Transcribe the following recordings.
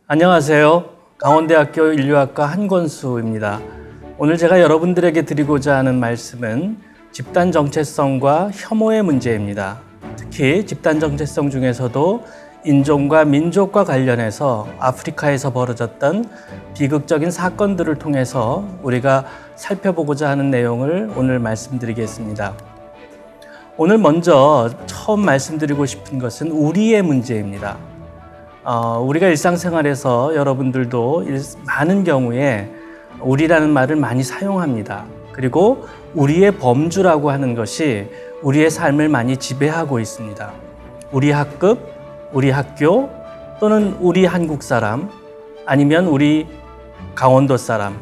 안녕하세요. 강원대학교 인류학과 한권수입니다. 오늘 제가 여러분들에게 드리고자 하는 말씀은 집단 정체성과 혐오의 문제입니다. 특히 집단 정체성 중에서도 인종과 민족과 관련해서 아프리카에서 벌어졌던 비극적인 사건들을 통해서 우리가 살펴보고자 하는 내용을 오늘 말씀드리겠습니다. 오늘 먼저 처음 말씀드리고 싶은 것은 우리의 문제입니다. 우리가 일상생활에서 여러분들도 많은 경우에 우리라는 말을 많이 사용합니다. 그리고 우리의 범주라고 하는 것이 우리의 삶을 많이 지배하고 있습니다. 우리 학급, 우리 학교, 또는 우리 한국 사람, 아니면 우리 강원도 사람,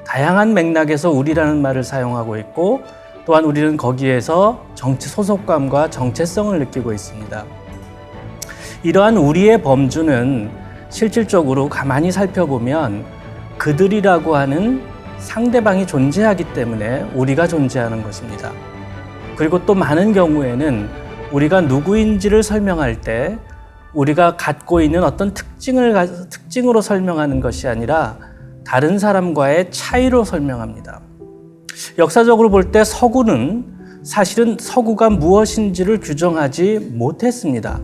다양한 맥락에서 우리라는 말을 사용하고 있고, 또한 우리는 거기에서 소속감과 정체성을 느끼고 있습니다. 이러한 우리의 범주는 실질적으로 가만히 살펴보면 그들이라고 하는 상대방이 존재하기 때문에 우리가 존재하는 것입니다. 그리고 또 많은 경우에는 우리가 누구인지를 설명할 때 우리가 갖고 있는 어떤 특징으로 설명하는 것이 아니라 다른 사람과의 차이로 설명합니다. 역사적으로 볼 때 서구는 사실은 서구가 무엇인지를 규정하지 못했습니다.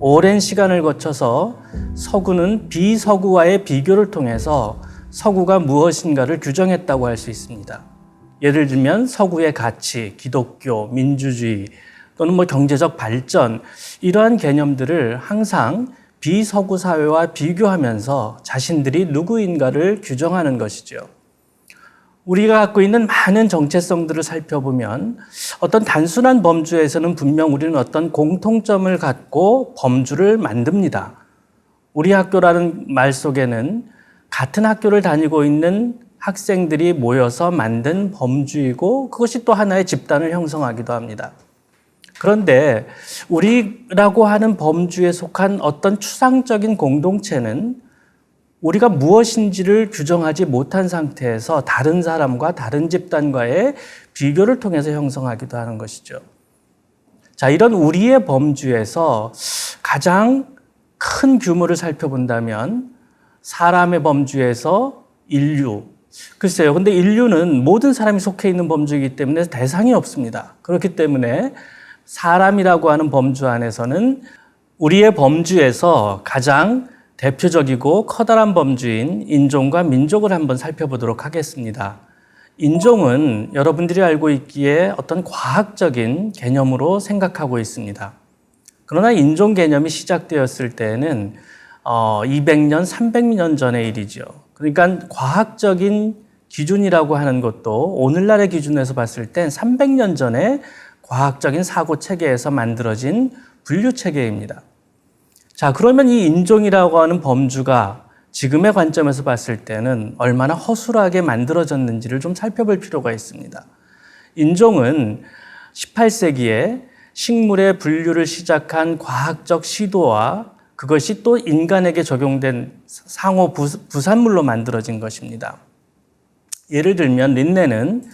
오랜 시간을 거쳐서 서구는 비서구와의 비교를 통해서 서구가 무엇인가를 규정했다고 할 수 있습니다. 예를 들면 서구의 가치, 기독교, 민주주의 또는 경제적 발전, 이러한 개념들을 항상 비서구 사회와 비교하면서 자신들이 누구인가를 규정하는 것이죠. 우리가 갖고 있는 많은 정체성들을 살펴보면 어떤 단순한 범주에서는 분명 우리는 어떤 공통점을 갖고 범주를 만듭니다. 우리 학교라는 말 속에는 같은 학교를 다니고 있는 학생들이 모여서 만든 범주이고 그것이 또 하나의 집단을 형성하기도 합니다. 그런데 우리라고 하는 범주에 속한 어떤 추상적인 공동체는 우리가 무엇인지를 규정하지 못한 상태에서 다른 사람과 다른 집단과의 비교를 통해서 형성하기도 하는 것이죠. 자, 이런 우리의 범주에서 가장 큰 규모를 살펴본다면 사람의 범주에서 인류. 글쎄요, 근데 인류는 모든 사람이 속해 있는 범주이기 때문에 대상이 없습니다. 그렇기 때문에 사람이라고 하는 범주 안에서는 우리의 범주에서 가장 대표적이고 커다란 범주인 인종과 민족을 한번 살펴보도록 하겠습니다. 인종은 여러분들이 알고 있기에 어떤 과학적인 개념으로 생각하고 있습니다. 그러나 인종 개념이 시작되었을 때에는 200년, 300년 전의 일이죠. 그러니까 과학적인 기준이라고 하는 것도 오늘날의 기준에서 봤을 땐 300년 전에 과학적인 사고 체계에서 만들어진 분류 체계입니다. 자, 그러면 이 인종이라고 하는 범주가 지금의 관점에서 봤을 때는 얼마나 허술하게 만들어졌는지를 좀 살펴볼 필요가 있습니다. 인종은 18세기에 식물의 분류를 시작한 과학적 시도와 그것이 또 인간에게 적용된 상호 부산물로 만들어진 것입니다. 예를 들면 린네는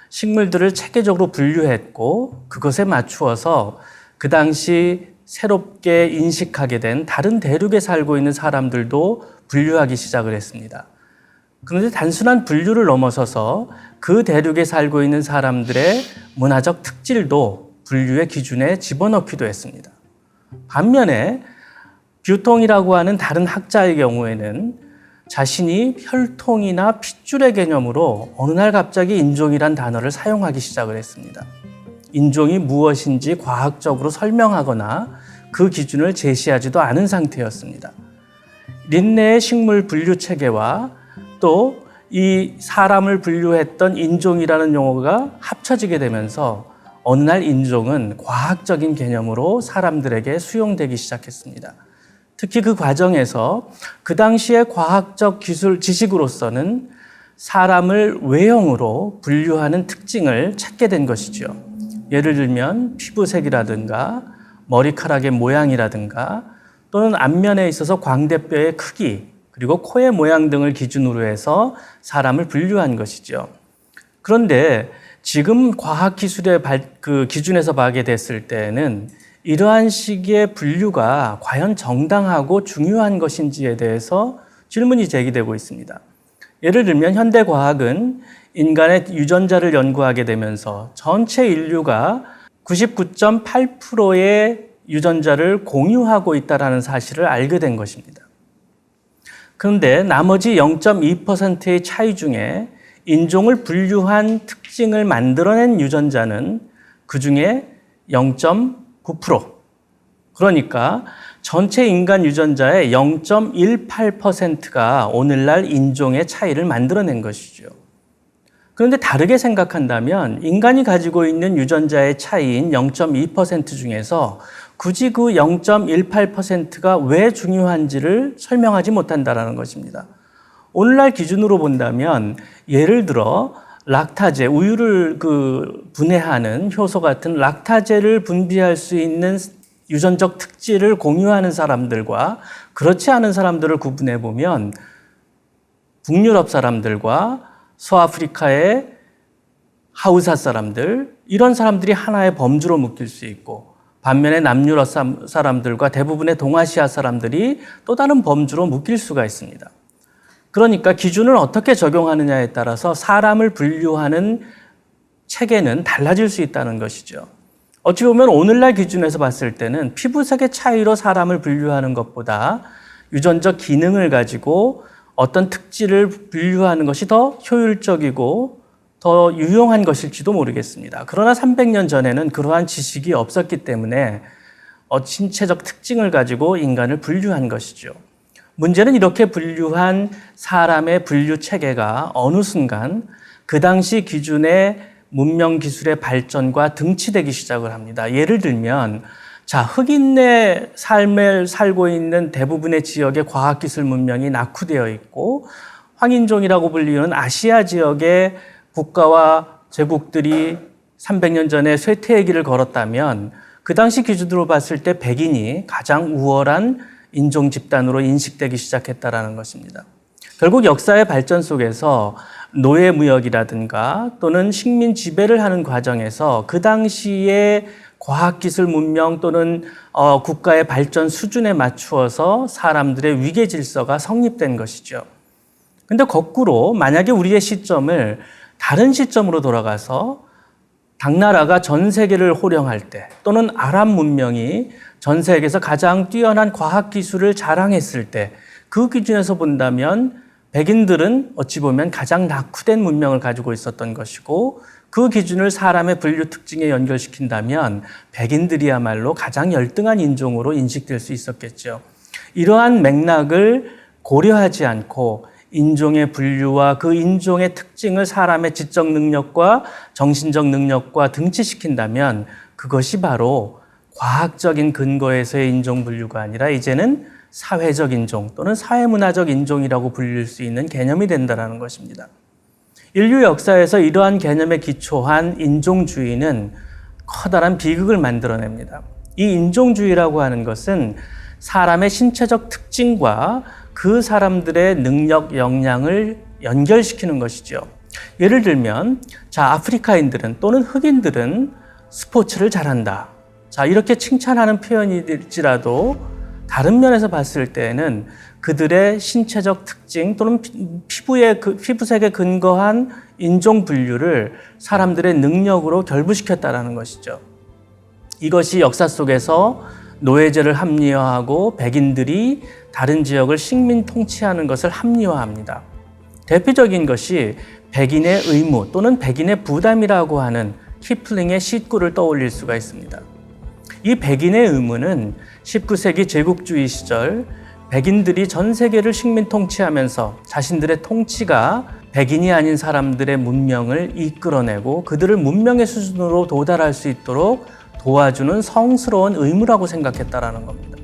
식물들을 체계적으로 분류했고 그것에 맞추어서 그 당시 새롭게 인식하게 된 다른 대륙에 살고 있는 사람들도 분류하기 시작을 했습니다. 그런데 단순한 분류를 넘어서서 그 대륙에 살고 있는 사람들의 문화적 특질도 분류의 기준에 집어넣기도 했습니다. 반면에 뷰통이라고 하는 다른 학자의 경우에는 자신이 혈통이나 핏줄의 개념으로 어느 날 갑자기 인종이란 단어를 사용하기 시작을 했습니다. 인종이 무엇인지 과학적으로 설명하거나 그 기준을 제시하지도 않은 상태였습니다. 린네의 식물 분류 체계와 또 이 사람을 분류했던 인종이라는 용어가 합쳐지게 되면서 어느 날 인종은 과학적인 개념으로 사람들에게 수용되기 시작했습니다. 특히 그 과정에서 그 당시의 과학적 기술 지식으로서는 사람을 외형으로 분류하는 특징을 찾게 된 것이죠. 예를 들면 피부색이라든가 머리카락의 모양이라든가 또는 앞면에 있어서 광대뼈의 크기 그리고 코의 모양 등을 기준으로 해서 사람을 분류한 것이죠. 그런데 지금 과학기술의 기준에서 보게 됐을 때는 이러한 식의 분류가 과연 정당하고 중요한 것인지에 대해서 질문이 제기되고 있습니다. 예를 들면 현대 과학은 인간의 유전자를 연구하게 되면서 전체 인류가 99.8%의 유전자를 공유하고 있다는 사실을 알게 된 것입니다. 그런데 나머지 0.2%의 차이 중에 인종을 분류한 특징을 만들어낸 유전자는 그 중에 0.9%. 그러니까 전체 인간 유전자의 0.18%가 오늘날 인종의 차이를 만들어낸 것이죠. 그런데 다르게 생각한다면 인간이 가지고 있는 유전자의 차이인 0.2% 중에서 굳이 그 0.18%가 왜 중요한지를 설명하지 못한다는 것입니다. 오늘날 기준으로 본다면 예를 들어 락타제, 우유를 분해하는 효소 같은 락타제를 분비할 수 있는 유전적 특질을 공유하는 사람들과 그렇지 않은 사람들을 구분해 보면 북유럽 사람들과 서아프리카의 하우사 사람들, 이런 사람들이 하나의 범주로 묶일 수 있고 반면에 남유럽 사람들과 대부분의 동아시아 사람들이 또 다른 범주로 묶일 수가 있습니다. 그러니까 기준을 어떻게 적용하느냐에 따라서 사람을 분류하는 체계는 달라질 수 있다는 것이죠. 어찌 보면 오늘날 기준에서 봤을 때는 피부색의 차이로 사람을 분류하는 것보다 유전적 기능을 가지고 어떤 특질을 분류하는 것이 더 효율적이고 더 유용한 것일지도 모르겠습니다. 그러나 300년 전에는 그러한 지식이 없었기 때문에 신체적 특징을 가지고 인간을 분류한 것이죠. 문제는 이렇게 분류한 사람의 분류 체계가 어느 순간 그 당시 기준의 문명 기술의 발전과 등치되기 시작을 합니다. 예를 들면 흑인의 삶을 살고 있는 대부분의 지역의 과학기술 문명이 낙후되어 있고 황인종이라고 불리는 아시아 지역의 국가와 제국들이 300년 전에 쇠퇴의 길을 걸었다면 그 당시 기준으로 봤을 때 백인이 가장 우월한 인종 집단으로 인식되기 시작했다는 것입니다. 결국 역사의 발전 속에서 노예무역이라든가 또는 식민 지배를 하는 과정에서 그 당시에 과학기술 문명 또는 국가의 발전 수준에 맞추어서 사람들의 위계 질서가 성립된 것이죠. 그런데 거꾸로 만약에 우리의 시점을 다른 시점으로 돌아가서 당나라가 전 세계를 호령할 때 또는 아랍 문명이 전 세계에서 가장 뛰어난 과학기술을 자랑했을 때 그 기준에서 본다면 백인들은 어찌 보면 가장 낙후된 문명을 가지고 있었던 것이고 그 기준을 사람의 분류 특징에 연결시킨다면 백인들이야말로 가장 열등한 인종으로 인식될 수 있었겠죠. 이러한 맥락을 고려하지 않고 인종의 분류와 그 인종의 특징을 사람의 지적 능력과 정신적 능력과 등치시킨다면 그것이 바로 과학적인 근거에서의 인종 분류가 아니라 이제는 사회적 인종 또는 사회문화적 인종이라고 불릴 수 있는 개념이 된다는 것입니다. 인류 역사에서 이러한 개념에 기초한 인종주의는 커다란 비극을 만들어냅니다. 이 인종주의라고 하는 것은 사람의 신체적 특징과 그 사람들의 능력, 역량을 연결시키는 것이죠. 예를 들면 아프리카인들은 또는 흑인들은 스포츠를 잘한다. 이렇게 칭찬하는 표현일지라도 다른 면에서 봤을 때는 그들의 신체적 특징 또는 피부색에 근거한 인종 분류를 사람들의 능력으로 결부시켰다는 것이죠. 이것이 역사 속에서 노예제를 합리화하고 백인들이 다른 지역을 식민 통치하는 것을 합리화합니다. 대표적인 것이 백인의 의무 또는 백인의 부담이라고 하는 키플링의 시구를 떠올릴 수가 있습니다. 이 백인의 의무는 19세기 제국주의 시절 백인들이 전 세계를 식민 통치하면서 자신들의 통치가 백인이 아닌 사람들의 문명을 이끌어내고 그들을 문명의 수준으로 도달할 수 있도록 도와주는 성스러운 의무라고 생각했다라는 겁니다.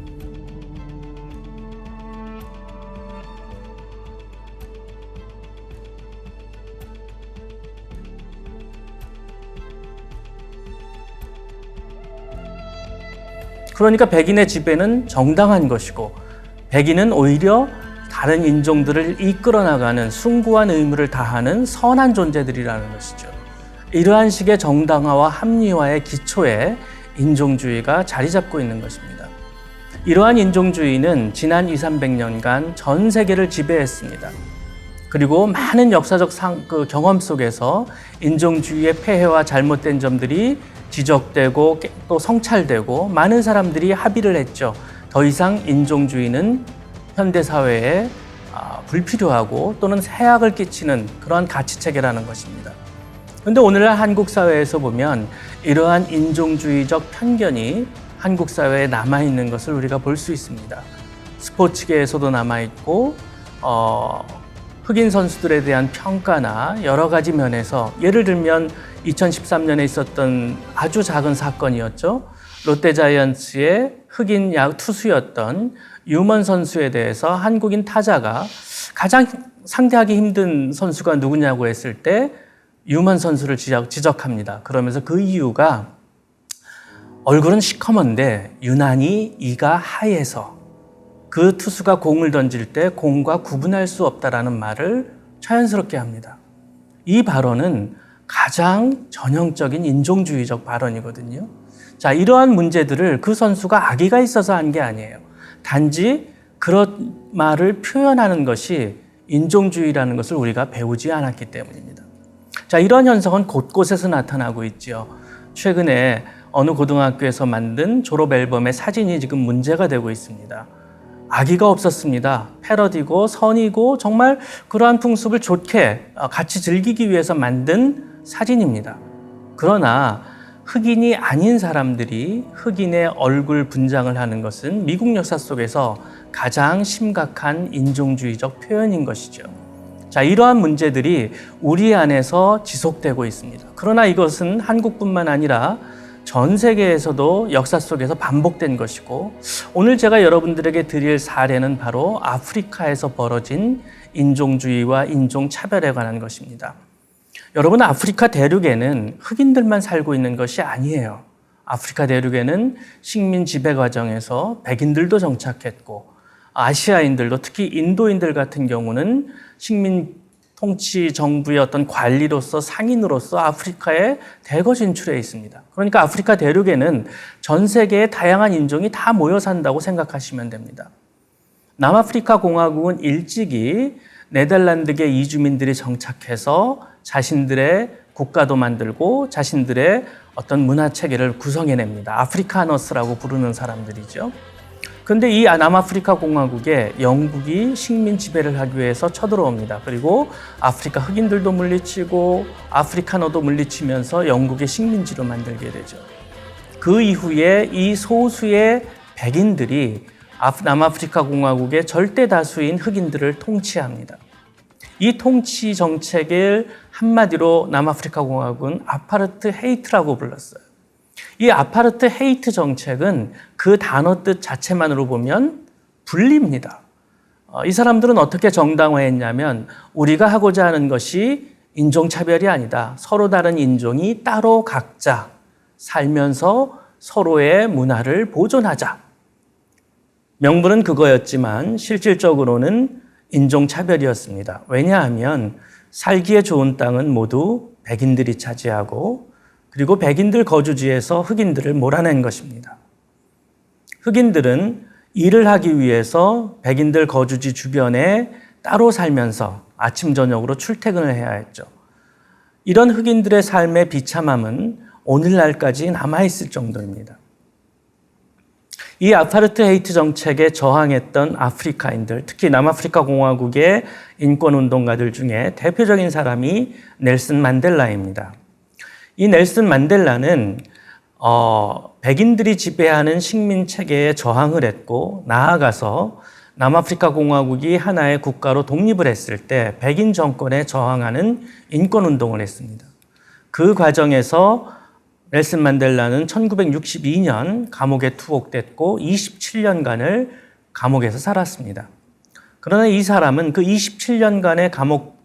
그러니까 백인의 지배는 정당한 것이고 백인은 오히려 다른 인종들을 이끌어 나가는 숭고한 의무를 다하는 선한 존재들이라는 것이죠. 이러한 식의 정당화와 합리화의 기초에 인종주의가 자리 잡고 있는 것입니다. 이러한 인종주의는 지난 200~300년간 전 세계를 지배했습니다. 그리고 많은 역사적 경험 속에서 인종주의의 폐해와 잘못된 점들이 지적되고 또 성찰되고 많은 사람들이 합의를 했죠. 더 이상 인종주의는 현대사회에 불필요하고 또는 해악을 끼치는 그러한 가치체계라는 것입니다. 그런데 오늘날 한국 사회에서 보면 이러한 인종주의적 편견이 한국 사회에 남아있는 것을 우리가 볼 수 있습니다. 스포츠계에서도 남아있고 흑인 선수들에 대한 평가나 여러 가지 면에서 예를 들면 2013년에 있었던 아주 작은 사건이었죠. 롯데자이언츠의 흑인 투수였던 유먼 선수에 대해서 한국인 타자가 가장 상대하기 힘든 선수가 누구냐고 했을 때 유먼 선수를 지적합니다. 그러면서 그 이유가 얼굴은 시커먼데 유난히 이가 하얘서 그 투수가 공을 던질 때 공과 구분할 수 없다라는 말을 자연스럽게 합니다. 이 발언은 가장 전형적인 인종주의적 발언이거든요. 자, 이러한 문제들을 그 선수가 악의가 있어서 한 게 아니에요. 단지 그런 말을 표현하는 것이 인종주의라는 것을 우리가 배우지 않았기 때문입니다. 자, 이러한 현상은 곳곳에서 나타나고 있죠. 최근에 어느 고등학교에서 만든 졸업 앨범의 사진이 지금 문제가 되고 있습니다. 악의가 없었습니다. 패러디고 선이고 정말 그러한 풍습을 좋게 같이 즐기기 위해서 만든 사진입니다. 그러나 흑인이 아닌 사람들이 흑인의 얼굴 분장을 하는 것은 미국 역사 속에서 가장 심각한 인종주의적 표현인 것이죠. 자, 이러한 문제들이 우리 안에서 지속되고 있습니다. 그러나 이것은 한국뿐만 아니라 전 세계에서도 역사 속에서 반복된 것이고 오늘 제가 여러분들에게 드릴 사례는 바로 아프리카에서 벌어진 인종주의와 인종차별에 관한 것입니다. 여러분, 아프리카 대륙에는 흑인들만 살고 있는 것이 아니에요. 아프리카 대륙에는 식민 지배 과정에서 백인들도 정착했고 아시아인들도 특히 인도인들 같은 경우는 식민 통치 정부의 어떤 관리로서 상인으로서 아프리카에 대거 진출해 있습니다. 그러니까 아프리카 대륙에는 전 세계의 다양한 인종이 다 모여 산다고 생각하시면 됩니다. 남아프리카 공화국은 일찍이 네덜란드계 이주민들이 정착해서 자신들의 국가도 만들고 자신들의 어떤 문화 체계를 구성해냅니다. 아프리카너스라고 부르는 사람들이죠. 그런데 이 남아프리카 공화국에 영국이 식민 지배를 하기 위해서 쳐들어옵니다. 그리고 아프리카 흑인들도 물리치고 아프리카너도 물리치면서 영국의 식민지로 만들게 되죠. 그 이후에 이 소수의 백인들이 남아프리카 공화국의 절대 다수인 흑인들을 통치합니다. 이 통치 정책을 한마디로 남아프리카 공화국은 아파르트헤이트라고 불렀어요. 이 아파르트헤이트 정책은 그 단어 뜻 자체만으로 보면 분리입니다. 이 사람들은 어떻게 정당화했냐면 우리가 하고자 하는 것이 인종차별이 아니다. 서로 다른 인종이 따로 각자 살면서 서로의 문화를 보존하자. 명분은 그거였지만 실질적으로는 인종차별이었습니다. 왜냐하면 살기에 좋은 땅은 모두 백인들이 차지하고 그리고 백인들 거주지에서 흑인들을 몰아낸 것입니다. 흑인들은 일을 하기 위해서 백인들 거주지 주변에 따로 살면서 아침 저녁으로 출퇴근을 해야 했죠. 이런 흑인들의 삶의 비참함은 오늘날까지 남아있을 정도입니다. 이 아파르트헤이트 정책에 저항했던 아프리카인들, 특히 남아프리카 공화국의 인권운동가들 중에 대표적인 사람이 넬슨 만델라입니다. 이 넬슨 만델라는 백인들이 지배하는 식민 체계에 저항을 했고 나아가서 남아프리카 공화국이 하나의 국가로 독립을 했을 때 백인 정권에 저항하는 인권운동을 했습니다. 그 과정에서 넬슨 만델라는 1962년 감옥에 투옥됐고 27년간을 감옥에서 살았습니다. 그러나 이 사람은 그 27년간의 감옥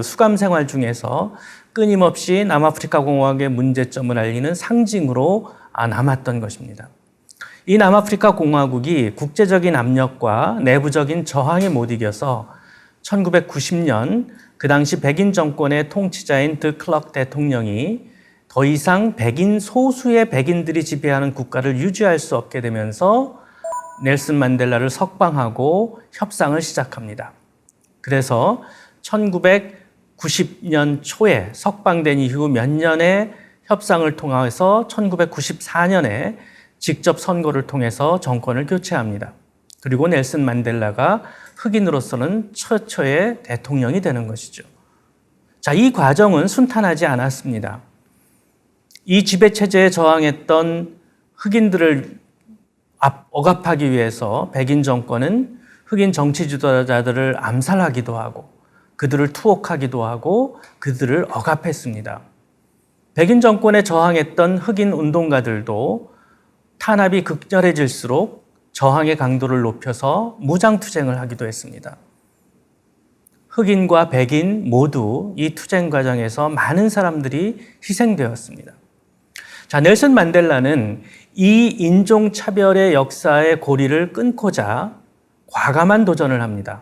수감 생활 중에서 끊임없이 남아프리카 공화국의 문제점을 알리는 상징으로 남았던 것입니다. 이 남아프리카 공화국이 국제적인 압력과 내부적인 저항에 못 이겨서 1990년 그 당시 백인 정권의 통치자인 드 클럭 대통령이 더 이상 소수의 백인들이 지배하는 국가를 유지할 수 없게 되면서 넬슨 만델라를 석방하고 협상을 시작합니다. 그래서 1990년 초에 석방된 이후 몇 년의 협상을 통해서 1994년에 직접 선거를 통해서 정권을 교체합니다. 그리고 넬슨 만델라가 흑인으로서는 최초의 대통령이 되는 것이죠. 자, 이 과정은 순탄하지 않았습니다. 이 지배체제에 저항했던 흑인들을 억압하기 위해서 백인 정권은 흑인 정치 지도자들을 암살하기도 하고 그들을 투옥하기도 하고 그들을 억압했습니다. 백인 정권에 저항했던 흑인 운동가들도 탄압이 극렬해질수록 저항의 강도를 높여서 무장투쟁을 하기도 했습니다. 흑인과 백인 모두 이 투쟁 과정에서 많은 사람들이 희생되었습니다. 자, 넬슨 만델라는 이 인종차별의 역사의 고리를 끊고자 과감한 도전을 합니다.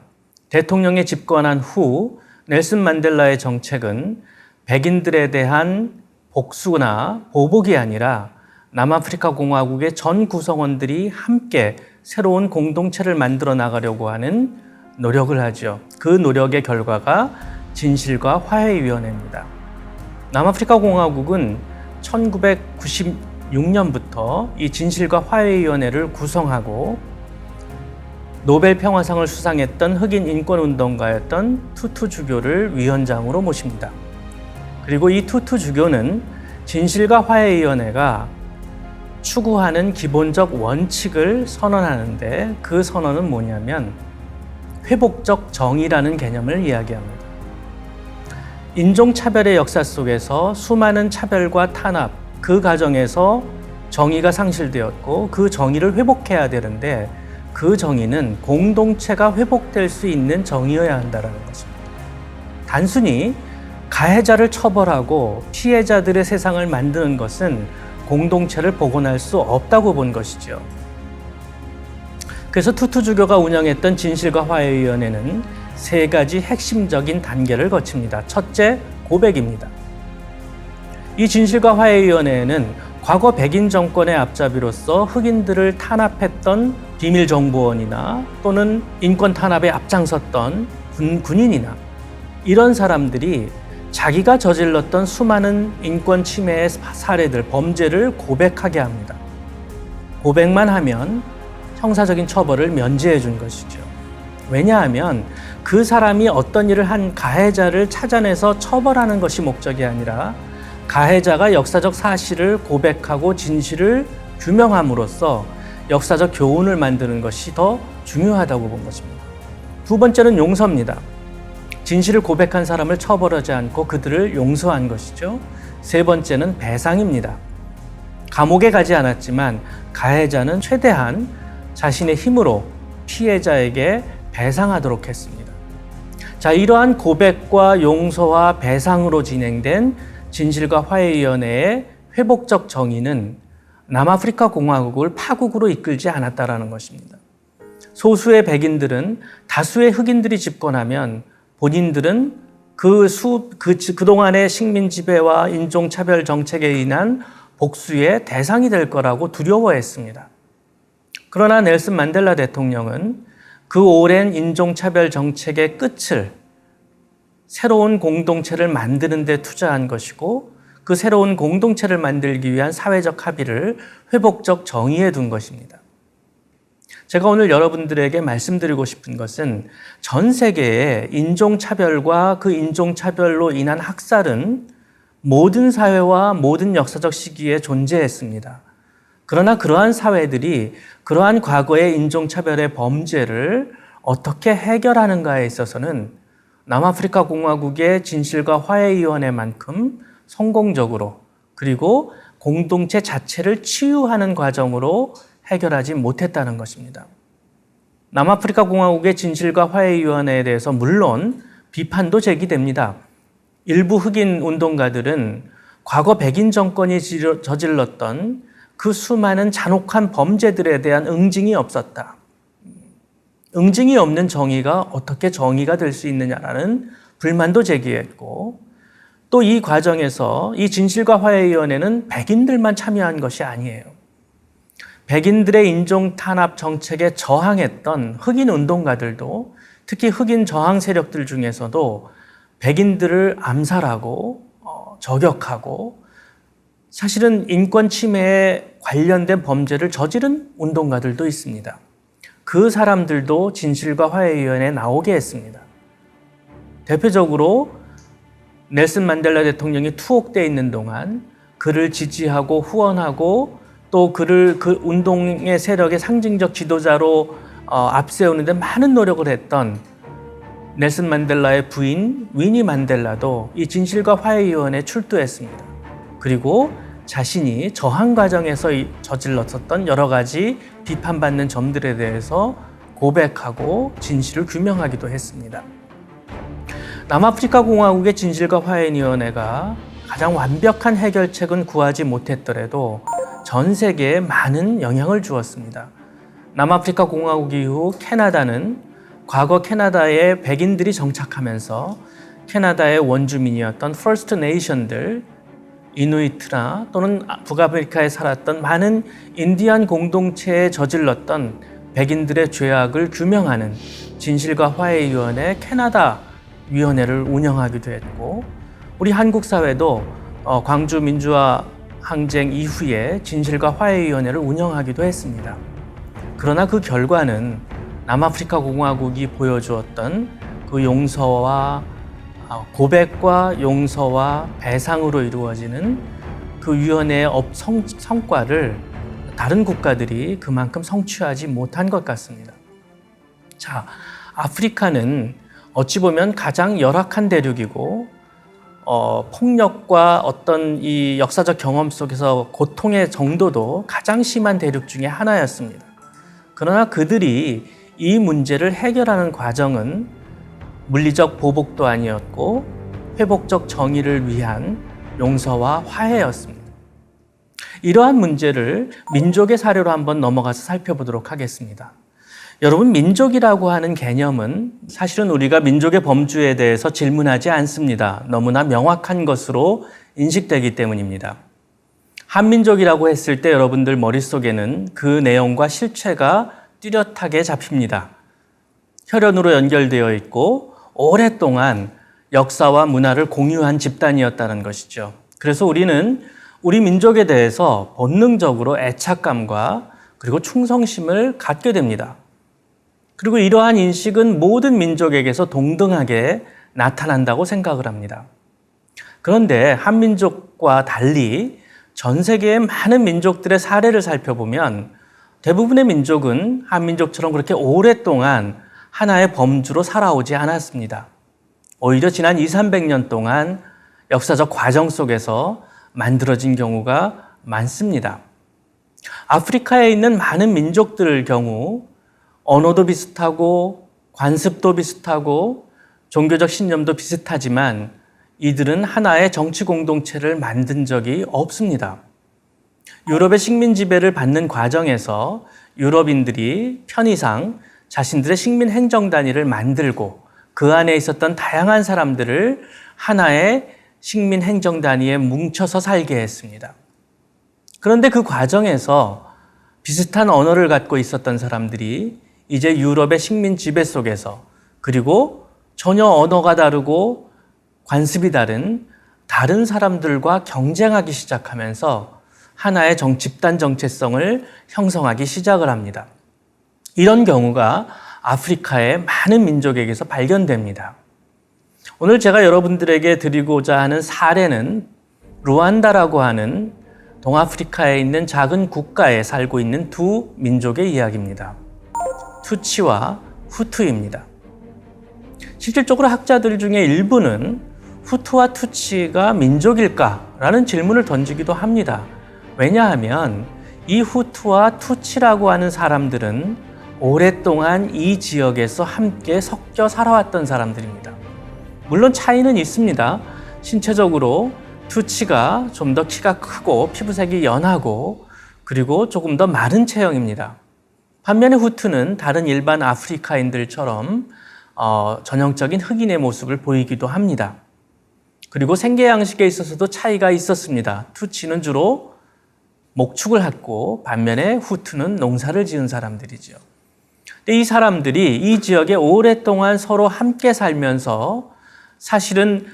대통령에 집권한 후 넬슨 만델라의 정책은 백인들에 대한 복수나 보복이 아니라 남아프리카 공화국의 전 구성원들이 함께 새로운 공동체를 만들어 나가려고 하는 노력을 하죠. 그 노력의 결과가 진실과 화해위원회입니다. 남아프리카 공화국은 1996년부터 이 진실과 화해위원회를 구성하고 노벨 평화상을 수상했던 흑인 인권운동가였던 투투 주교를 위원장으로 모십니다. 그리고 이 투투 주교는 진실과 화해위원회가 추구하는 기본적 원칙을 선언하는데 그 선언은 뭐냐면 회복적 정의라는 개념을 이야기합니다. 인종차별의 역사 속에서 수많은 차별과 탄압, 그 과정에서 정의가 상실되었고 그 정의를 회복해야 되는데 그 정의는 공동체가 회복될 수 있는 정의여야 한다는 것입니다. 단순히 가해자를 처벌하고 피해자들의 세상을 만드는 것은 공동체를 복원할 수 없다고 본 것이죠. 그래서 투투주교가 운영했던 진실과 화해위원회는 3가지 핵심적인 단계를 거칩니다. 첫째, 고백입니다. 이 진실과 화해위원회는 과거 백인 정권의 앞잡이로서 흑인들을 탄압했던 비밀정보원이나 또는 인권 탄압에 앞장섰던 군인이나 이런 사람들이 자기가 저질렀던 수많은 인권 침해의 사례들, 범죄를 고백하게 합니다. 고백만 하면 형사적인 처벌을 면제해 준 것이죠. 왜냐하면 그 사람이 어떤 일을 한 가해자를 찾아내서 처벌하는 것이 목적이 아니라 가해자가 역사적 사실을 고백하고 진실을 규명함으로써 역사적 교훈을 만드는 것이 더 중요하다고 본 것입니다. 두 번째는 용서입니다. 진실을 고백한 사람을 처벌하지 않고 그들을 용서한 것이죠. 세 번째는 배상입니다. 감옥에 가지 않았지만 가해자는 최대한 자신의 힘으로 피해자에게 배상하도록 했습니다. 자, 이러한 고백과 용서와 배상으로 진행된 진실과 화해위원회의 회복적 정의는 남아프리카 공화국을 파국으로 이끌지 않았다라는 것입니다. 소수의 백인들은 다수의 흑인들이 집권하면 본인들은 그동안의 식민 지배와 인종차별 정책에 인한 복수의 대상이 될 거라고 두려워했습니다. 그러나 넬슨 만델라 대통령은 그 오랜 인종차별 정책의 끝을 새로운 공동체를 만드는 데 투자한 것이고 그 새로운 공동체를 만들기 위한 사회적 합의를 회복적 정의에 둔 것입니다. 제가 오늘 여러분들에게 말씀드리고 싶은 것은 전 세계의 인종차별과 그 인종차별로 인한 학살은 모든 사회와 모든 역사적 시기에 존재했습니다. 그러나 그러한 사회들이 그러한 과거의 인종차별의 범죄를 어떻게 해결하는가에 있어서는 남아프리카 공화국의 진실과 화해위원회만큼 성공적으로 그리고 공동체 자체를 치유하는 과정으로 해결하지 못했다는 것입니다. 남아프리카 공화국의 진실과 화해위원회에 대해서 물론 비판도 제기됩니다. 일부 흑인 운동가들은 과거 백인 정권이 저질렀던 그 수많은 잔혹한 범죄들에 대한 응징이 없었다. 응징이 없는 정의가 어떻게 정의가 될 수 있느냐라는 불만도 제기했고 또 이 과정에서 이 진실과 화해위원회는 백인들만 참여한 것이 아니에요. 백인들의 인종 탄압 정책에 저항했던 흑인 운동가들도, 특히 흑인 저항 세력들 중에서도 백인들을 암살하고 저격하고 사실은 인권 침해에 관련된 범죄를 저지른 운동가들도 있습니다. 그 사람들도 진실과 화해위원회에 나오게 했습니다. 대표적으로 넬슨 만델라 대통령이 투옥되어 있는 동안 그를 지지하고 후원하고 또 그를 그 운동의 세력의 상징적 지도자로 앞세우는 데 많은 노력을 했던 넬슨 만델라의 부인 위니 만델라도 이 진실과 화해위원회에 출두했습니다. 그리고 자신이 저항 과정에서 저질렀었던 여러 가지 비판받는 점들에 대해서 고백하고 진실을 규명하기도 했습니다. 남아프리카 공화국의 진실과 화해위원회가 가장 완벽한 해결책은 구하지 못했더라도 전 세계에 많은 영향을 주었습니다. 남아프리카 공화국 이후 캐나다는 과거 캐나다에 백인들이 정착하면서 캐나다의 원주민이었던 퍼스트 네이션들, 이누이트나 또는 북아메리카에 살았던 많은 인디안 공동체에 저질렀던 백인들의 죄악을 규명하는 진실과 화해위원회 캐나다 위원회를 운영하기도 했고, 우리 한국 사회도 광주 민주화 항쟁 이후에 진실과 화해위원회를 운영하기도 했습니다. 그러나 그 결과는 남아프리카 공화국이 보여주었던 그 용서와 고백과 용서와 배상으로 이루어지는 그 위원회의 성과를 다른 국가들이 그만큼 성취하지 못한 것 같습니다. 자, 아프리카는 어찌 보면 가장 열악한 대륙이고 폭력과 어떤 이 역사적 경험 속에서 고통의 정도도 가장 심한 대륙 중에 하나였습니다. 그러나 그들이 이 문제를 해결하는 과정은 물리적 보복도 아니었고 회복적 정의를 위한 용서와 화해였습니다. 이러한 문제를 민족의 사례로 한번 넘어가서 살펴보도록 하겠습니다. 여러분, 민족이라고 하는 개념은 사실은 우리가 민족의 범주에 대해서 질문하지 않습니다. 너무나 명확한 것으로 인식되기 때문입니다. 한민족이라고 했을 때 여러분들 머릿속에는 그 내용과 실체가 뚜렷하게 잡힙니다. 혈연으로 연결되어 있고 오랫동안 역사와 문화를 공유한 집단이었다는 것이죠. 그래서 우리는 우리 민족에 대해서 본능적으로 애착감과 그리고 충성심을 갖게 됩니다. 그리고 이러한 인식은 모든 민족에게서 동등하게 나타난다고 생각을 합니다. 그런데 한민족과 달리 전 세계의 많은 민족들의 사례를 살펴보면 대부분의 민족은 한민족처럼 그렇게 오랫동안 하나의 범주로 살아오지 않았습니다. 오히려 지난 200~300년 동안 역사적 과정 속에서 만들어진 경우가 많습니다. 아프리카에 있는 많은 민족들의 경우 언어도 비슷하고 관습도 비슷하고 종교적 신념도 비슷하지만 이들은 하나의 정치 공동체를 만든 적이 없습니다. 유럽의 식민 지배를 받는 과정에서 유럽인들이 편의상 자신들의 식민 행정 단위를 만들고 그 안에 있었던 다양한 사람들을 하나의 식민 행정 단위에 뭉쳐서 살게 했습니다. 그런데 그 과정에서 비슷한 언어를 갖고 있었던 사람들이 이제 유럽의 식민 지배 속에서 그리고 전혀 언어가 다르고 관습이 다른 사람들과 경쟁하기 시작하면서 하나의 집단 정체성을 형성하기 시작을 합니다. 이런 경우가 아프리카의 많은 민족에게서 발견됩니다. 오늘 제가 여러분들에게 드리고자 하는 사례는 루안다라고 하는 동아프리카에 있는 작은 국가에 살고 있는 두 민족의 이야기입니다. 투치와 후투입니다. 실질적으로 학자들 중에 일부는 후투와 투치가 민족일까라는 질문을 던지기도 합니다. 왜냐하면 이 후투와 투치라고 하는 사람들은 오랫동안 이 지역에서 함께 섞여 살아왔던 사람들입니다. 물론 차이는 있습니다. 신체적으로 투치가 좀 더 키가 크고 피부색이 연하고 그리고 조금 더 마른 체형입니다. 반면에 후투는 다른 일반 아프리카인들처럼 전형적인 흑인의 모습을 보이기도 합니다. 그리고 생계 양식에 있어서도 차이가 있었습니다. 투치는 주로 목축을 했고 반면에 후투는 농사를 지은 사람들이죠. 근데 이 사람들이 이 지역에 오랫동안 서로 함께 살면서 사실은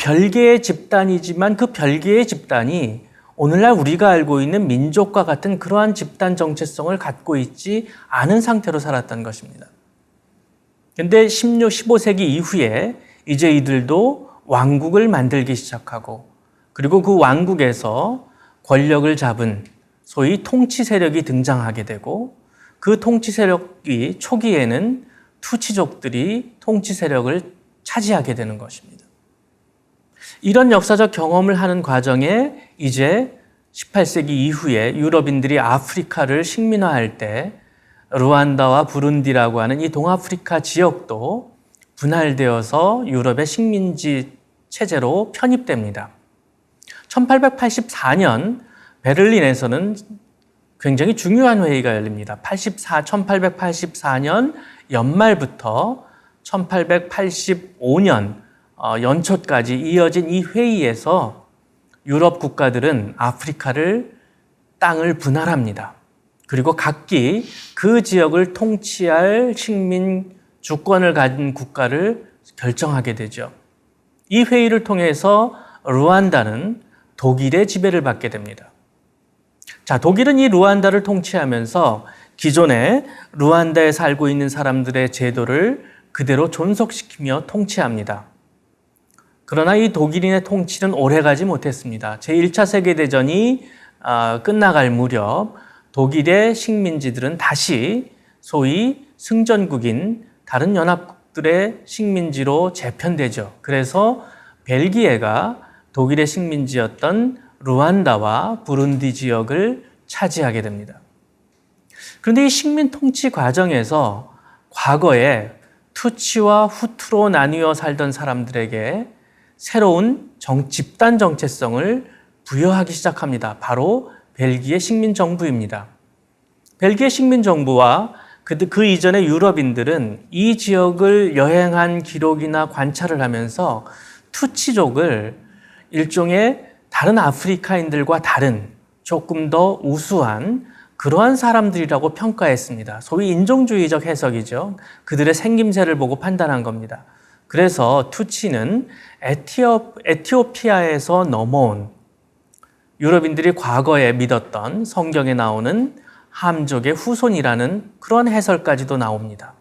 별개의 집단이지만 그 별개의 집단이 오늘날 우리가 알고 있는 민족과 같은 그러한 집단 정체성을 갖고 있지 않은 상태로 살았던 것입니다. 그런데 15세기 이후에 이제 이들도 왕국을 만들기 시작하고 그리고 그 왕국에서 권력을 잡은 소위 통치 세력이 등장하게 되고 그 통치 세력이 초기에는 투치족들이 통치 세력을 차지하게 되는 것입니다. 이런 역사적 경험을 하는 과정에 이제 18세기 이후에 유럽인들이 아프리카를 식민화할 때 루안다와 부룬디라고 하는 이 동아프리카 지역도 분할되어서 유럽의 식민지 체제로 편입됩니다. 1884년 베를린에서는 굉장히 중요한 회의가 열립니다. 1884년 연말부터 1885년 연초까지 이어진 이 회의에서 유럽 국가들은 아프리카를 땅을 분할합니다. 그리고 각기 그 지역을 통치할 식민 주권을 가진 국가를 결정하게 되죠. 이 회의를 통해서 루안다는 독일의 지배를 받게 됩니다. 자, 독일은 이 루안다를 통치하면서 기존에 루안다에 살고 있는 사람들의 제도를 그대로 존속시키며 통치합니다. 그러나 이 독일인의 통치는 오래가지 못했습니다. 제1차 세계대전이 끝나갈 무렵 독일의 식민지들은 다시 소위 승전국인 다른 연합국들의 식민지로 재편되죠. 그래서 벨기에가 독일의 식민지였던 루안다와 부룬디 지역을 차지하게 됩니다. 그런데 이 식민 통치 과정에서 과거에 투치와 후투로 나뉘어 살던 사람들에게 새로운 집단 정체성을 부여하기 시작합니다. 바로 벨기에 식민정부입니다. 벨기에 식민정부와 그 이전의 유럽인들은 이 지역을 여행한 기록이나 관찰을 하면서 투치족을 일종의 다른 아프리카인들과 다른 조금 더 우수한 그러한 사람들이라고 평가했습니다. 소위 인종주의적 해석이죠. 그들의 생김새를 보고 판단한 겁니다. 그래서 투치는 에티오피아에서 넘어온 유럽인들이 과거에 믿었던 성경에 나오는 함족의 후손이라는 그런 해설까지도 나옵니다.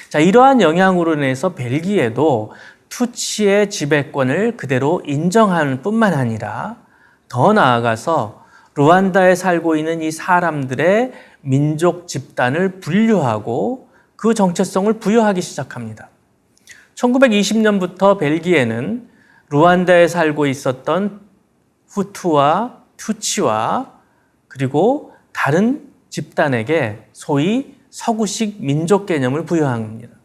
자, 이러한 영향으로 인해서 벨기에도 투치의 지배권을 그대로 인정하는 뿐만 아니라 더 나아가서 루안다에 살고 있는 이 사람들의 민족 집단을 분류하고 그 정체성을 부여하기 시작합니다. 1920년부터 벨기에는 루안다에 살고 있었던 후투와 투치와 그리고 다른 집단에게 소위 서구식 민족 개념을 부여합니다.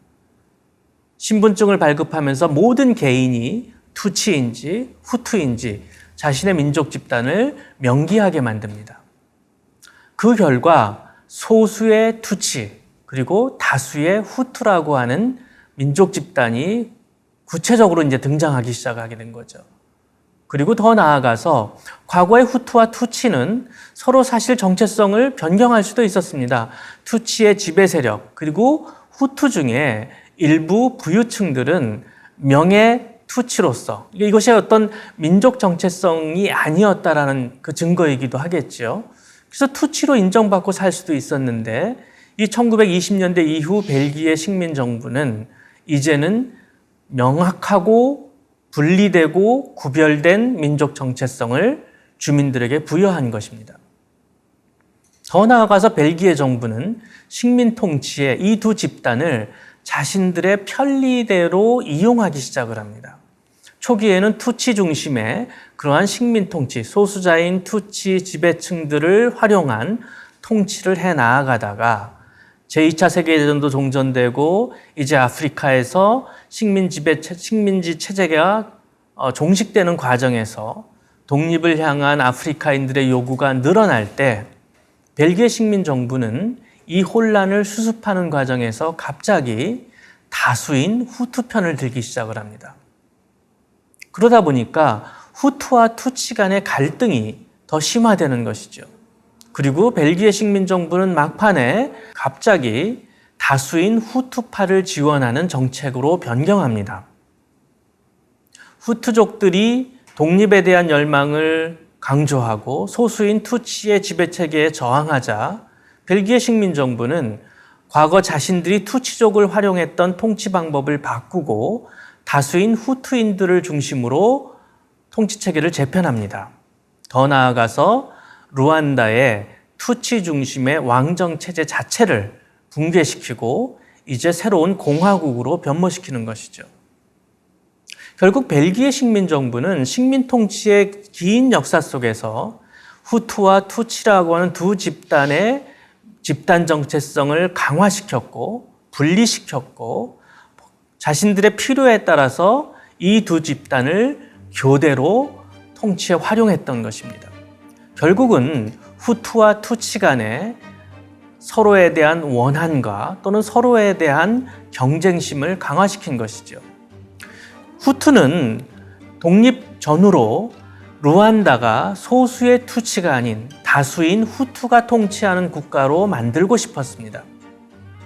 신분증을 발급하면서 모든 개인이 투치인지 후투인지 자신의 민족 집단을 명기하게 만듭니다. 그 결과 소수의 투치 그리고 다수의 후투라고 하는 민족 집단이 구체적으로 이제 등장하기 시작하게 된 거죠. 그리고 더 나아가서 과거의 후투와 투치는 서로 사실 정체성을 변경할 수도 있었습니다. 투치의 지배 세력 그리고 후투 중에 일부 부유층들은 명예 투치로서 이것이 어떤 민족 정체성이 아니었다라는 그 증거이기도 하겠죠. 그래서 투치로 인정받고 살 수도 있었는데 이 1920년대 이후 벨기에 식민정부는 이제는 명확하고 분리되고 구별된 민족 정체성을 주민들에게 부여한 것입니다. 더 나아가서 벨기에 정부는 식민 통치의 이 두 집단을 자신들의 편리대로 이용하기 시작을 합니다. 초기에는 투치 중심의 그러한 식민 통치, 소수자인 투치 지배층들을 활용한 통치를 해 나아가다가 제2차 세계대전도 종전되고 이제 아프리카에서 식민지 체제가 종식되는 과정에서 독립을 향한 아프리카인들의 요구가 늘어날 때 벨기에 식민정부는 이 혼란을 수습하는 과정에서 갑자기 다수인 후투 편을 들기 시작을 합니다. 그러다 보니까 후투와 투치 간의 갈등이 더 심화되는 것이죠. 그리고 벨기에 식민정부는 막판에 갑자기 다수인 후투파를 지원하는 정책으로 변경합니다. 후투족들이 독립에 대한 열망을 강조하고 소수인 투치의 지배체계에 저항하자 벨기에 식민정부는 과거 자신들이 투치족을 활용했던 통치 방법을 바꾸고 다수인 후투인들을 중심으로 통치체계를 재편합니다. 더 나아가서 루안다의 투치 중심의 왕정체제 자체를 붕괴시키고 이제 새로운 공화국으로 변모시키는 것이죠. 결국 벨기에 식민정부는 식민통치의 긴 역사 속에서 후투와 투치라고 하는 두 집단의 집단 정체성을 강화시켰고 분리시켰고 자신들의 필요에 따라서 이 두 집단을 교대로 통치에 활용했던 것입니다. 결국은 후투와 투치 간에 서로에 대한 원한과 또는 서로에 대한 경쟁심을 강화시킨 것이죠. 후투는 독립 전후로 루안다가 소수의 투치가 아닌 다수인 후투가 통치하는 국가로 만들고 싶었습니다.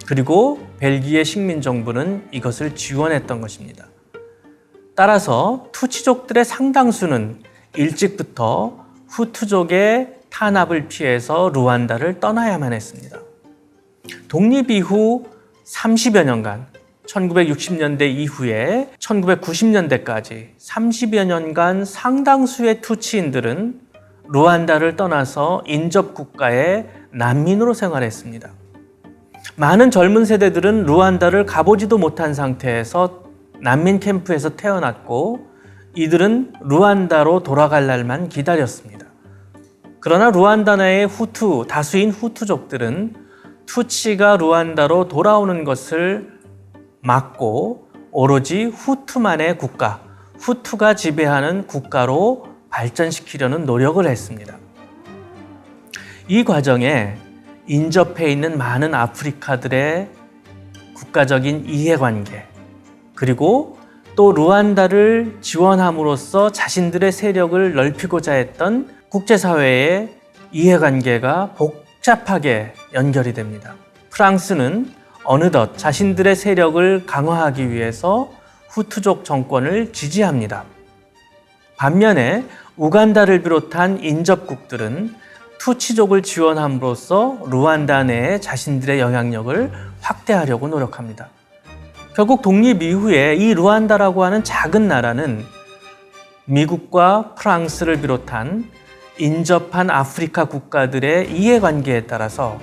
그리고 벨기에 식민정부는 이것을 지원했던 것입니다. 따라서 투치족들의 상당수는 일찍부터 후투족의 탄압을 피해서 루안다를 떠나야만 했습니다. 독립 이후 30여 년간 1960년대 이후에 1990년대까지 30여 년간 상당수의 투치인들은 루안다를 떠나서 인접국가의 난민으로 생활했습니다. 많은 젊은 세대들은 루안다를 가보지도 못한 상태에서 난민 캠프에서 태어났고 이들은 루안다로 돌아갈 날만 기다렸습니다. 그러나 루안다 내의 다수인 후투족들은 투치가 루안다로 돌아오는 것을 막고 오로지 후투만의 국가, 후투가 지배하는 국가로 발전시키려는 노력을 했습니다. 이 과정에 인접해 있는 많은 아프리카들의 국가적인 이해관계, 그리고 또 루안다를 지원함으로써 자신들의 세력을 넓히고자 했던 국제사회의 이해관계가 복잡하게 연결이 됩니다. 프랑스는 어느덧 자신들의 세력을 강화하기 위해서 후투족 정권을 지지합니다. 반면에 우간다를 비롯한 인접국들은 투치족을 지원함으로써 루안다 내에 자신들의 영향력을 확대하려고 노력합니다. 결국 독립 이후에 이 루안다라고 하는 작은 나라는 미국과 프랑스를 비롯한 인접한 아프리카 국가들의 이해관계에 따라서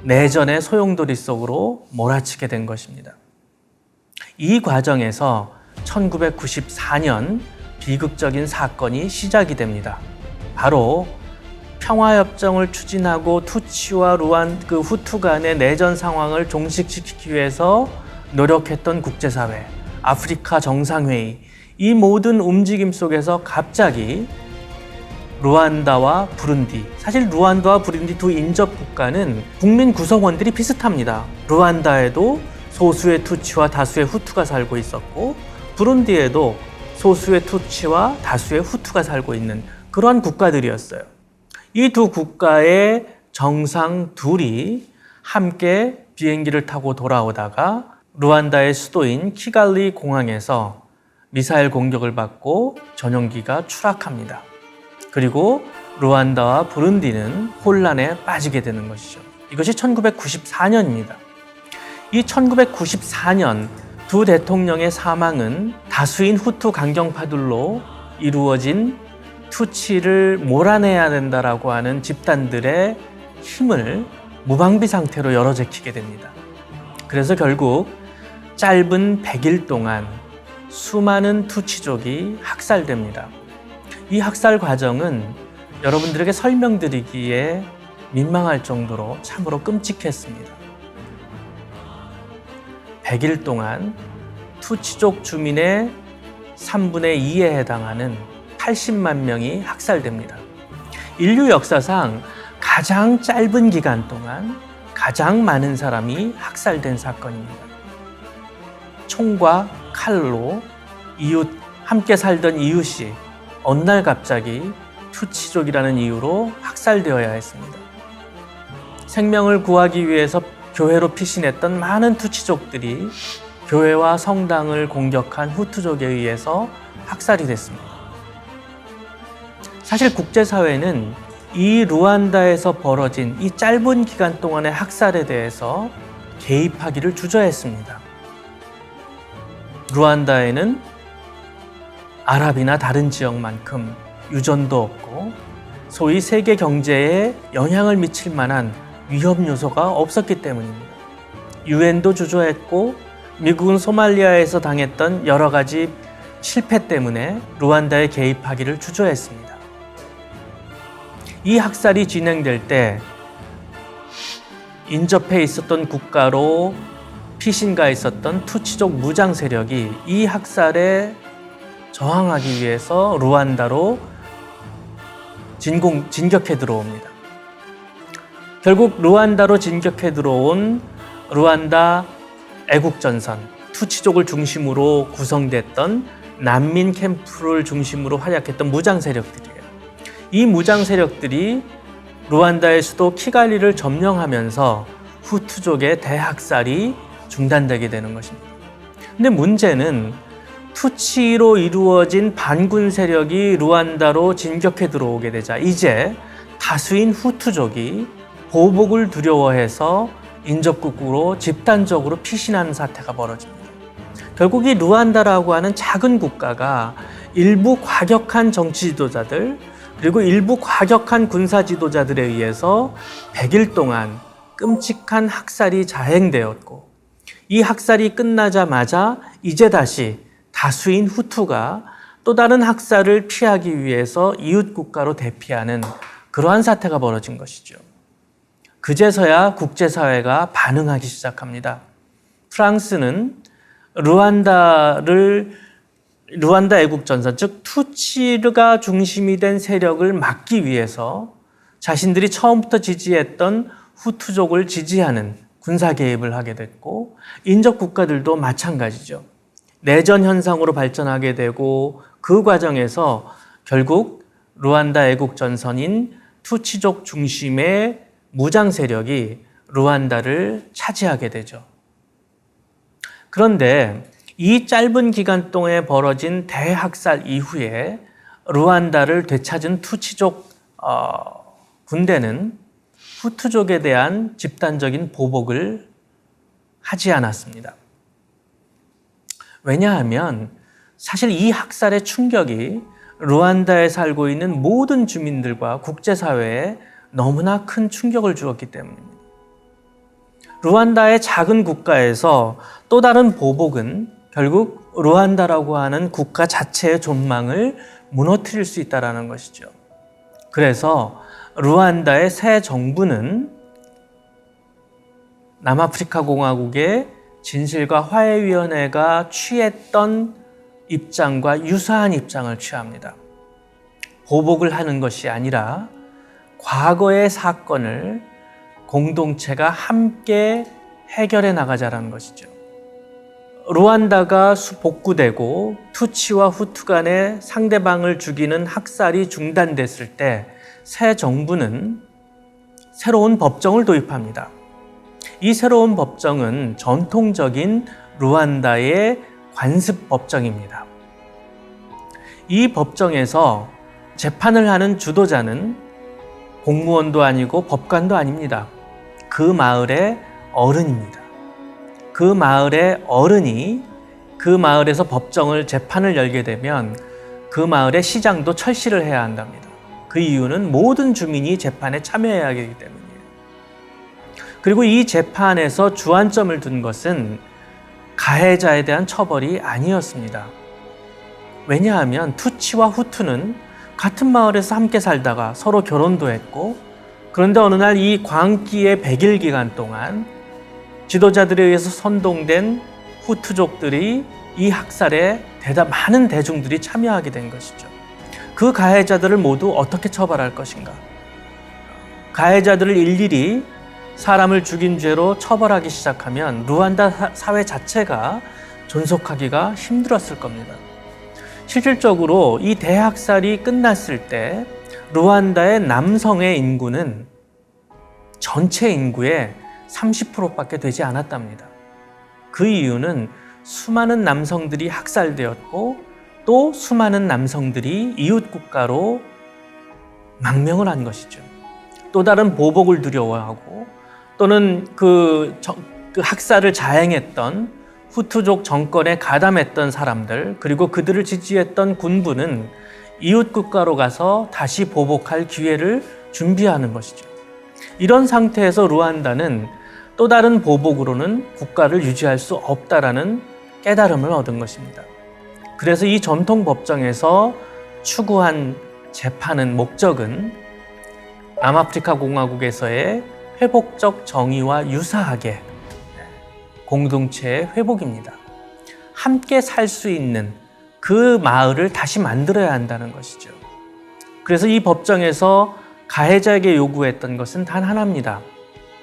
내전의 소용돌이 속으로 몰아치게 된 것입니다. 이 과정에서 1994년 비극적인 사건이 시작이 됩니다. 바로 평화협정을 추진하고 투치와 후투 간의 내전 상황을 종식시키기 위해서 노력했던 국제사회, 아프리카 정상회의, 이 모든 움직임 속에서 갑자기 루안다와 부룬디, 사실 루안다와 부룬디 두 인접 국가는 국민 구성원들이 비슷합니다. 루안다에도 소수의 투치와 다수의 후투가 살고 있었고 부룬디에도 소수의 투치와 다수의 후투가 살고 있는 그러한 국가들이었어요. 이 두 국가의 정상 둘이 함께 비행기를 타고 돌아오다가 루안다의 수도인 키갈리 공항에서 미사일 공격을 받고 전용기가 추락합니다. 그리고 루안다와 부룬디는 혼란에 빠지게 되는 것이죠. 이것이 1994년입니다. 이 1994년 두 대통령의 사망은 다수인 후투 강경파들로 이루어진 투치를 몰아내야 된다라고 하는 집단들의 힘을 무방비 상태로 열어제키게 됩니다. 그래서 결국 짧은 100일 동안 수많은 투치족이 학살됩니다. 이 학살 과정은 여러분들에게 설명드리기에 민망할 정도로 참으로 끔찍했습니다. 100일 동안 투치족 주민의 3분의 2에 해당하는 80만 명이 학살됩니다. 인류 역사상 가장 짧은 기간 동안 가장 많은 사람이 학살된 사건입니다. 총과 칼로 이웃 함께 살던 이웃이 어느 날 갑자기 투치족이라는 이유로 학살되어야 했습니다. 생명을 구하기 위해서 교회로 피신했던 많은 투치족들이 교회와 성당을 공격한 후투족에 의해서 학살이 됐습니다. 사실 국제사회는 이 루안다에서 벌어진 이 짧은 기간 동안의 학살에 대해서 개입하기를 주저했습니다. 루안다에는 아랍이나 다른 지역만큼 유전도 없고 소위 세계 경제에 영향을 미칠 만한 위험 요소가 없었기 때문입니다. 유엔도 주저했고 미국은 소말리아에서 당했던 여러 가지 실패 때문에 루안다에 개입하기를 주저했습니다. 이 학살이 진행될 때 인접해 있었던 국가로 피신가 있었던 투치족 무장 세력이 이 학살에 저항하기 위해서 루안다로 진격해 들어옵니다. 결국 루안다로 진격해 들어온 루안다 애국전선, 투치족을 중심으로 구성됐던 난민 캠프를 중심으로 활약했던 무장 세력들이에요. 이 무장 세력들이 루안다의 수도 키갈리를 점령하면서 후투족의 대학살이 중단되게 되는 것입니다. 근데 문제는 투치로 이루어진 반군 세력이 루안다로 진격해 들어오게 되자 이제 다수인 후투족이 보복을 두려워해서 인접국으로 집단적으로 피신하는 사태가 벌어집니다. 결국 이 루안다라고 하는 작은 국가가 일부 과격한 정치 지도자들 그리고 일부 과격한 군사 지도자들에 의해서 100일 동안 끔찍한 학살이 자행되었고 이 학살이 끝나자마자 이제 다시 다수인 후투가 또 다른 학살을 피하기 위해서 이웃 국가로 대피하는 그러한 사태가 벌어진 것이죠. 그제서야 국제사회가 반응하기 시작합니다. 프랑스는 루안다 애국전선, 즉 투치가 중심이 된 세력을 막기 위해서 자신들이 처음부터 지지했던 후투족을 지지하는 군사 개입을 하게 됐고 인접 국가들도 마찬가지죠. 내전 현상으로 발전하게 되고 그 과정에서 결국 루안다 애국전선인 투치족 중심의 무장 세력이 루안다를 차지하게 되죠. 그런데 이 짧은 기간 동안에 벌어진 대학살 이후에 루안다를 되찾은 투치족 군대는 후투족에 대한 집단적인 보복을 하지 않았습니다. 왜냐하면 사실 이 학살의 충격이 루안다에 살고 있는 모든 주민들과 국제사회에 너무나 큰 충격을 주었기 때문입니다. 루안다의 작은 국가에서 또 다른 보복은 결국 루안다라고 하는 국가 자체의 존망을 무너뜨릴 수 있다는 것이죠. 그래서 루안다의 새 정부는 남아프리카 공화국의 진실과 화해위원회가 취했던 입장과 유사한 입장을 취합니다. 보복을 하는 것이 아니라 과거의 사건을 공동체가 함께 해결해 나가자라는 것이죠. 루안다가 복구되고 투치와 후투 간의 상대방을 죽이는 학살이 중단됐을 때 새 정부는 새로운 법정을 도입합니다. 이 새로운 법정은 전통적인 루안다의 관습 법정입니다. 이 법정에서 재판을 하는 주도자는 공무원도 아니고 법관도 아닙니다. 그 마을의 어른입니다. 그 마을의 어른이 그 마을에서 재판을 열게 되면 그 마을의 시장도 철시를 해야 한답니다. 그 이유는 모든 주민이 재판에 참여해야 하기 때문이에요. 그리고 이 재판에서 주안점을 둔 것은 가해자에 대한 처벌이 아니었습니다. 왜냐하면 투치와 후투는 같은 마을에서 함께 살다가 서로 결혼도 했고 그런데 어느 날 이 광기의 100일 기간 동안 지도자들에 의해서 선동된 후투족들이 이 학살에 많은 대중들이 참여하게 된 것이죠. 그 가해자들을 모두 어떻게 처벌할 것인가? 가해자들을 일일이 사람을 죽인 죄로 처벌하기 시작하면 루안다 사회 자체가 존속하기가 힘들었을 겁니다. 실질적으로 이 대학살이 끝났을 때 루안다의 남성의 인구는 전체 인구의 30%밖에 되지 않았답니다. 그 이유는 수많은 남성들이 학살되었고 또 수많은 남성들이 이웃 국가로 망명을 한 것이죠. 또 다른 보복을 두려워하고 또는 그 학살을 자행했던 후투족 정권에 가담했던 사람들, 그리고 그들을 지지했던 군부는 이웃 국가로 가서 다시 보복할 기회를 준비하는 것이죠. 이런 상태에서 루안다는 또 다른 보복으로는 국가를 유지할 수 없다라는 깨달음을 얻은 것입니다. 그래서 이 전통 법정에서 추구한 재판은 목적은 남아프리카 공화국에서의 회복적 정의와 유사하게 공동체의 회복입니다. 함께 살 수 있는 그 마을을 다시 만들어야 한다는 것이죠. 그래서 이 법정에서 가해자에게 요구했던 것은 단 하나입니다.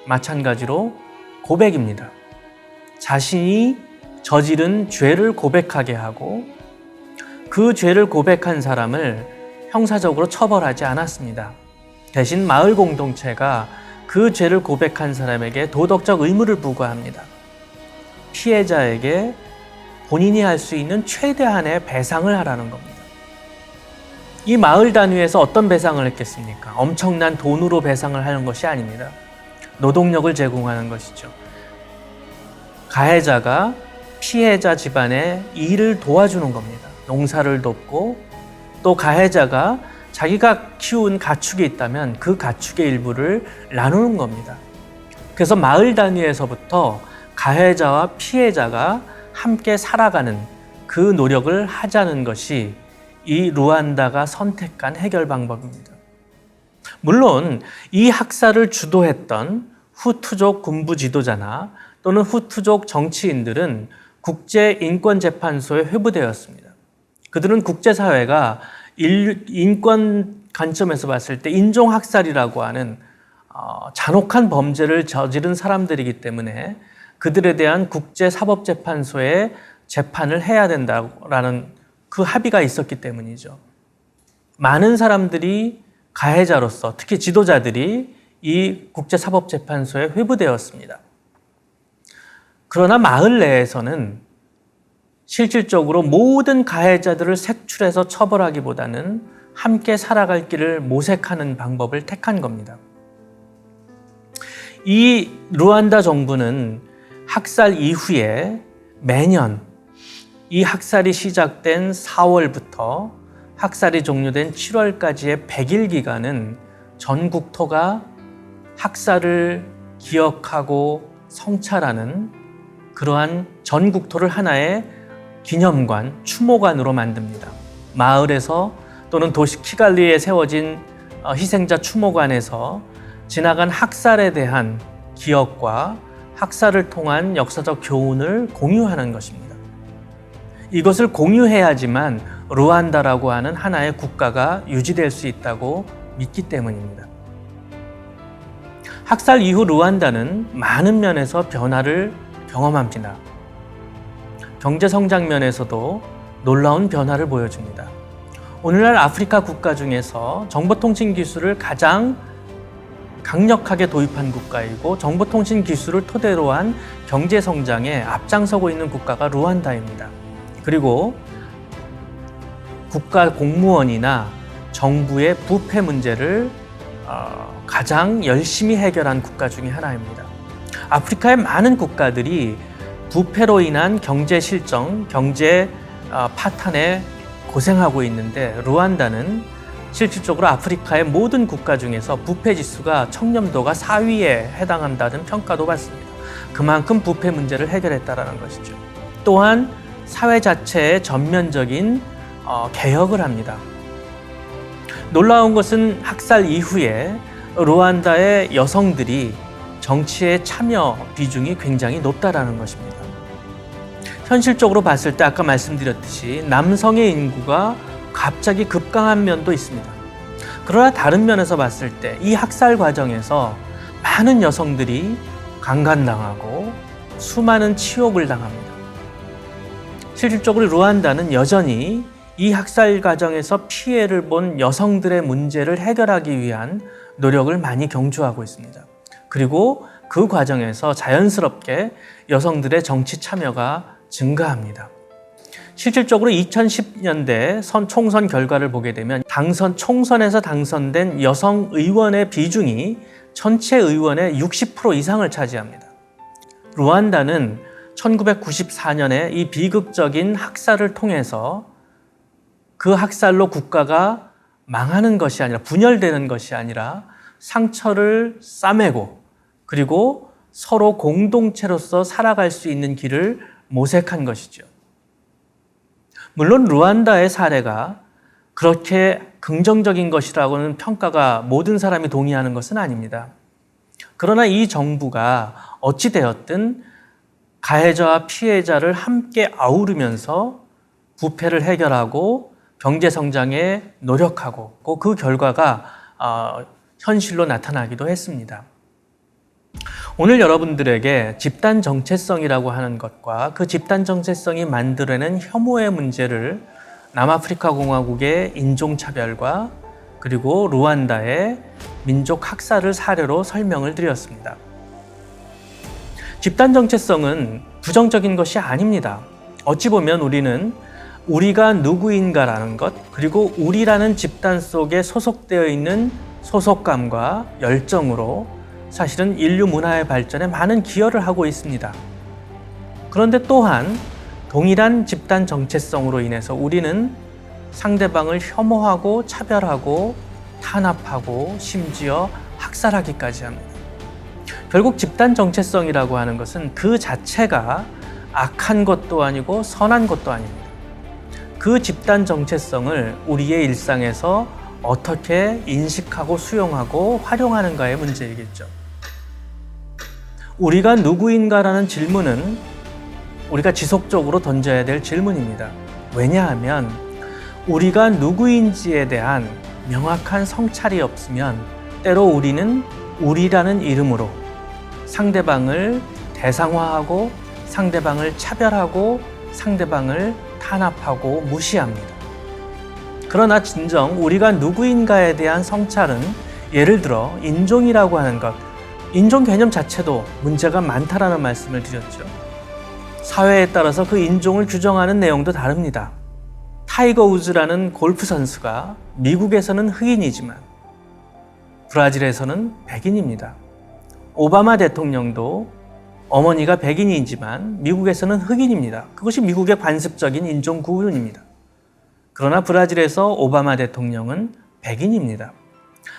마찬가지로 고백입니다. 자신이 저지른 죄를 고백하게 하고 그 죄를 고백한 사람을 형사적으로 처벌하지 않았습니다. 대신 마을 공동체가 그 죄를 고백한 사람에게 도덕적 의무를 부과합니다. 피해자에게 본인이 할 수 있는 최대한의 배상을 하라는 겁니다. 이 마을 단위에서 어떤 배상을 했겠습니까? 엄청난 돈으로 배상을 하는 것이 아닙니다. 노동력을 제공하는 것이죠. 가해자가 피해자 집안의 일을 도와주는 겁니다. 농사를 돕고 또 가해자가 자기가 키운 가축이 있다면 그 가축의 일부를 나누는 겁니다. 그래서 마을 단위에서부터 가해자와 피해자가 함께 살아가는 그 노력을 하자는 것이 이 루안다가 선택한 해결 방법입니다. 물론 이 학살을 주도했던 후투족 군부 지도자나 또는 후투족 정치인들은 국제인권재판소에 회부되었습니다. 그들은 국제사회가 인권 관점에서 봤을 때 인종학살이라고 하는 잔혹한 범죄를 저지른 사람들이기 때문에 그들에 대한 국제사법재판소에 재판을 해야 된다라는 그 합의가 있었기 때문이죠. 많은 사람들이 가해자로서 특히 지도자들이 이 국제사법재판소에 회부되었습니다. 그러나 마을 내에서는 실질적으로 모든 가해자들을 색출해서 처벌하기보다는 함께 살아갈 길을 모색하는 방법을 택한 겁니다. 이 루안다 정부는 학살 이후에 매년 이 학살이 시작된 4월부터 학살이 종료된 7월까지의 100일 기간은 전국토가 학살을 기억하고 성찰하는 그러한 전국토를 하나의 기념관, 추모관으로 만듭니다. 마을에서 또는 도시 키갈리에 세워진 희생자 추모관에서 지나간 학살에 대한 기억과 학살을 통한 역사적 교훈을 공유하는 것입니다. 이것을 공유해야지만 루안다라고 하는 하나의 국가가 유지될 수 있다고 믿기 때문입니다. 학살 이후 루안다는 많은 면에서 변화를 경험합니다. 경제 성장 면에서도 놀라운 변화를 보여줍니다. 오늘날 아프리카 국가 중에서 정보통신 기술을 가장 강력하게 도입한 국가이고 정보통신 기술을 토대로 한 경제 성장에 앞장서고 있는 국가가 루안다입니다. 그리고 국가 공무원이나 정부의 부패 문제를 가장 열심히 해결한 국가 중에 하나입니다. 아프리카의 많은 국가들이 부패로 인한 경제 실정, 경제 파탄에 고생하고 있는데 루안다는 실질적으로 아프리카의 모든 국가 중에서 부패 지수가 청렴도가 4위에 해당한다는 평가도 받습니다. 그만큼 부패 문제를 해결했다는 것이죠. 또한 사회 자체의 전면적인 개혁을 합니다. 놀라운 것은 학살 이후에 루안다의 여성들이 정치에 참여 비중이 굉장히 높다라는 것입니다. 현실적으로 봤을 때 아까 말씀드렸듯이 남성의 인구가 갑자기 급강한 면도 있습니다. 그러나 다른 면에서 봤을 때 이 학살 과정에서 많은 여성들이 강간당하고 수많은 치욕을 당합니다. 실질적으로 루안다는 여전히 이 학살 과정에서 피해를 본 여성들의 문제를 해결하기 위한 노력을 많이 경주하고 있습니다. 그리고 그 과정에서 자연스럽게 여성들의 정치 참여가 증가합니다. 실질적으로 2010년대 총선 결과를 보게 되면 총선에서 당선된 여성 의원의 비중이 전체 의원의 60% 이상을 차지합니다. 루안다는 1994년에 이 비극적인 학살을 통해서 그 학살로 국가가 망하는 것이 아니라 분열되는 것이 아니라 상처를 싸매고 그리고 서로 공동체로서 살아갈 수 있는 길을 모색한 것이죠. 물론 루안다의 사례가 그렇게 긍정적인 것이라고는 평가가 모든 사람이 동의하는 것은 아닙니다. 그러나 이 정부가 어찌되었든 가해자와 피해자를 함께 아우르면서 부패를 해결하고 경제성장에 노력하고 그 결과가 현실로 나타나기도 했습니다. 오늘 여러분들에게 집단 정체성이라고 하는 것과 그 집단 정체성이 만들어낸 혐오의 문제를 남아프리카 공화국의 인종차별과 그리고 루안다의 민족 학살을 사례로 설명을 드렸습니다. 집단 정체성은 부정적인 것이 아닙니다. 어찌 보면 우리는 우리가 누구인가라는 것, 그리고 우리라는 집단 속에 소속되어 있는 소속감과 열정으로 사실은 인류 문화의 발전에 많은 기여를 하고 있습니다. 그런데 또한 동일한 집단 정체성으로 인해서 우리는 상대방을 혐오하고 차별하고 탄압하고 심지어 학살하기까지 합니다. 결국 집단 정체성이라고 하는 것은 그 자체가 악한 것도 아니고 선한 것도 아닙니다. 그 집단 정체성을 우리의 일상에서 어떻게 인식하고 수용하고 활용하는가의 문제이겠죠. 우리가 누구인가라는 질문은 우리가 지속적으로 던져야 될 질문입니다. 왜냐하면 우리가 누구인지에 대한 명확한 성찰이 없으면 때로 우리는 우리라는 이름으로 상대방을 대상화하고 상대방을 차별하고 상대방을 탄압하고 무시합니다. 그러나 진정 우리가 누구인가에 대한 성찰은 예를 들어 인종이라고 하는 것, 인종 개념 자체도 문제가 많다라는 말씀을 드렸죠. 사회에 따라서 그 인종을 규정하는 내용도 다릅니다. 타이거 우즈라는 골프 선수가 미국에서는 흑인이지만 브라질에서는 백인입니다. 오바마 대통령도 어머니가 백인이지만 미국에서는 흑인입니다. 그것이 미국의 관습적인 인종 구분입니다. 그러나 브라질에서 오바마 대통령은 백인입니다.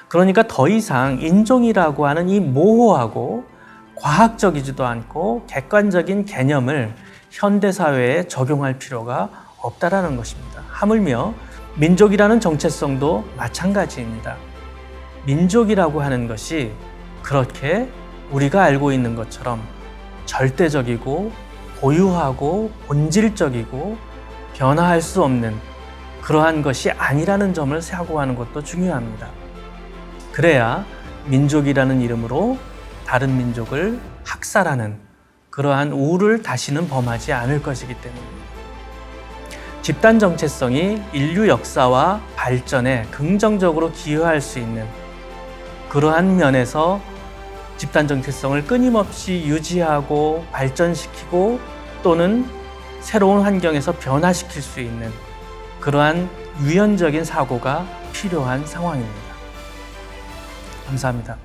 그러니까 더 이상 인종이라고 하는 이 모호하고 과학적이지도 않고 객관적인 개념을 현대사회에 적용할 필요가 없다라는 것입니다. 하물며 민족이라는 정체성도 마찬가지입니다. 민족이라고 하는 것이 그렇게 우리가 알고 있는 것처럼 절대적이고 고유하고 본질적이고 변화할 수 없는 그러한 것이 아니라는 점을 사고하는 것도 중요합니다. 그래야 민족이라는 이름으로 다른 민족을 학살하는 그러한 우를 다시는 범하지 않을 것이기 때문입니다. 집단 정체성이 인류 역사와 발전에 긍정적으로 기여할 수 있는 그러한 면에서 집단 정체성을 끊임없이 유지하고 발전시키고 또는 새로운 환경에서 변화시킬 수 있는 그러한 유연적인 사고가 필요한 상황입니다. 감사합니다.